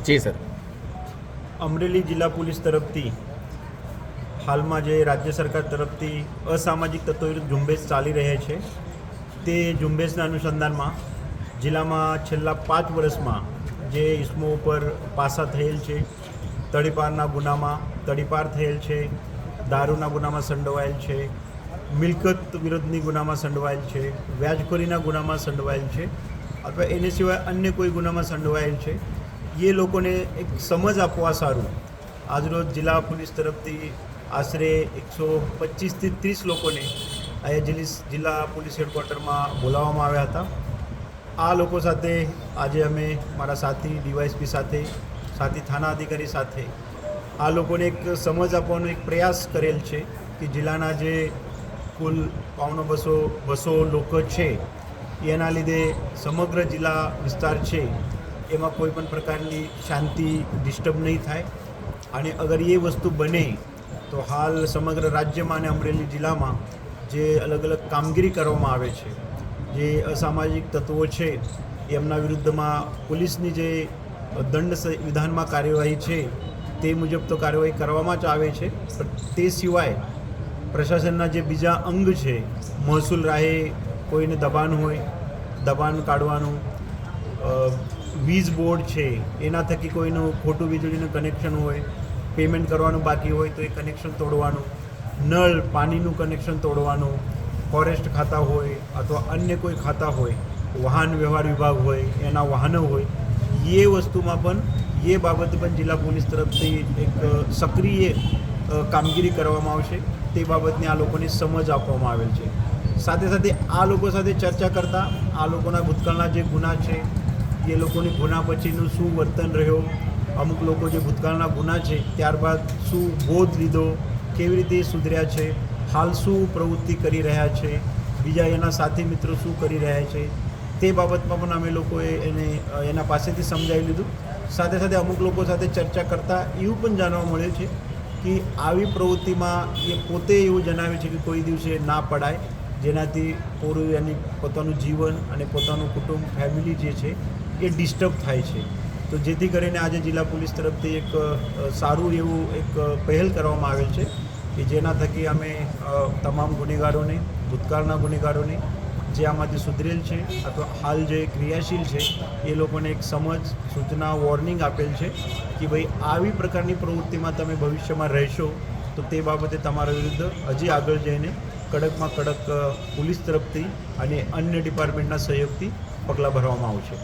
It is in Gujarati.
જી સર. અમરેલી જિલ્લા પોલીસ તરફથી હાલમાં જે રાજ્ય સરકાર તરફથી અસામાજિક તત્વો વિરુદ્ધ ઝુંબેશ ચાલી રહે છે તે ઝુંબેશના અનુસંધાનમાં જિલ્લામાં છેલ્લા 5 વર્ષમાં જે ઇસમો ઉપર પાસા થયેલ છે, તડીપારના ગુનામાં તડીપાર થયેલ છે, દારૂના ગુનામાં સંડોવાયેલ છે, મિલકત વિરોધની ગુનામાં સંડોવાયેલ છે, વ્યાજખોરીના ગુનામાં સંડોવાયેલ છે અથવા એને સિવાય અન્ય કોઈ ગુનામાં સંડોવાયેલ છે, એ લોકોને એક સમજ આપવા સારું આજરોજ જિલ્લા પોલીસ તરફથી આશરે 125થી 30 લોકોને અહીંયા જિલ્લા પોલીસ હેડક્વાર્ટરમાં બોલાવવામાં આવ્યા હતા. આ લોકો સાથે આજે અમે મારા સાથી ડીવાયએસપી સાથી થાના અધિકારી સાથે આ લોકોને એક સમજ આપવાનો એક પ્રયાસ કરેલ છે કે જિલ્લાના જે કુલ 200 લોકો છે એના લીધે સમગ્ર જિલ્લા વિસ્તાર છે એમાં કોઈ પણ પ્રકારની શાંતિ ડિસ્ટર્બ નહીં થાય અને અગર એ વસ્તુ બને તો હાલ સમગ્ર રાજ્યમાં અને અમરેલી જિલ્લામાં જે અલગ અલગ કામગીરી કરવામાં આવે છે, જે અસામાજિક તત્વો છે એમના વિરુદ્ધમાં પોલીસની જે દંડ વિધાનમાં કાર્યવાહી છે તે મુજબ તો કાર્યવાહી કરવામાં જ આવે છે, પણ તે સિવાય પ્રશાસનના જે બીજા અંગ છે, મહેસૂલ રાહે કોઈને દબાણ હોય દબાણ કાઢવાનું, વીજ બોર્ડ છે એના થકી કોઈનું ખોટું વીજળીનું કનેક્શન હોય, પેમેન્ટ કરવાનું બાકી હોય તો એ કનેક્શન તોડવાનું, નળ પાણીનું કનેક્શન તોડવાનું, ફોરેસ્ટ ખાતા હોય અથવા અન્ય કોઈ ખાતા હોય, વાહન વ્યવહાર વિભાગ હોય એના વાહનો હોય, એ વસ્તુમાં પણ એ બાબતે પણ જિલ્લા પોલીસ તરફથી એક સક્રિય કામગીરી કરવામાં આવશે. તે બાબતની આ લોકોને સમજ આપવામાં આવેલ છે. સાથે સાથે આ લોકો સાથે ચર્ચા કરતાં આ લોકોના ભૂતકાળના જે ગુના છે એ લોકોની ગુના પછીનું શું વર્તન રહ્યો, અમુક લોકો જે ભૂતકાળના ગુના છે ત્યારબાદ શું બોધ લીધો, કેવી રીતે સુધર્યા છે, હાલ શું પ્રવૃત્તિ કરી રહ્યા છે, બીજા એના સાથી મિત્રો શું કરી રહ્યા છે, તે બાબતમાં પણ અમે લોકોએ એના પાસેથી સમજાવી લીધું. સાથે સાથે અમુક લોકો સાથે ચર્ચા કરતાં એવું પણ જાણવા મળે છે કે આવી પ્રવૃત્તિમાં એ પોતે એવું જણાવે છે કે કોઈ દિવસે ના પડાય, જેનાથી પૂરું એની પોતાનું જીવન અને પોતાનું કુટુંબ ફેમિલી જે છે એ ડિસ્ટર્બ થાય છે. તો જેથી કરીને આજે જિલ્લા પોલીસ તરફથી એક સારું એવું એક પહેલ કરવામાં આવેલ છે કે જેના થકી અમે તમામ ગુનેગારોને, ભૂતકાળના ગુનેગારોને જે આમાંથી સુધરેલ છે અથવા હાલ જે ક્રિયાશીલ છે એ લોકોને એક સમજ, સૂચના, વોર્નિંગ આપેલ છે કે ભાઈ આવી પ્રકારની પ્રવૃત્તિમાં તમે ભવિષ્યમાં રહેશો તો તે બાબતે તમારા વિરુદ્ધ હજી આગળ જઈને કડકમાં કડક પોલીસ તરફથી અને અન્ય ડિપાર્ટમેન્ટના સહયોગથી પગલાં ભરવામાં આવશે.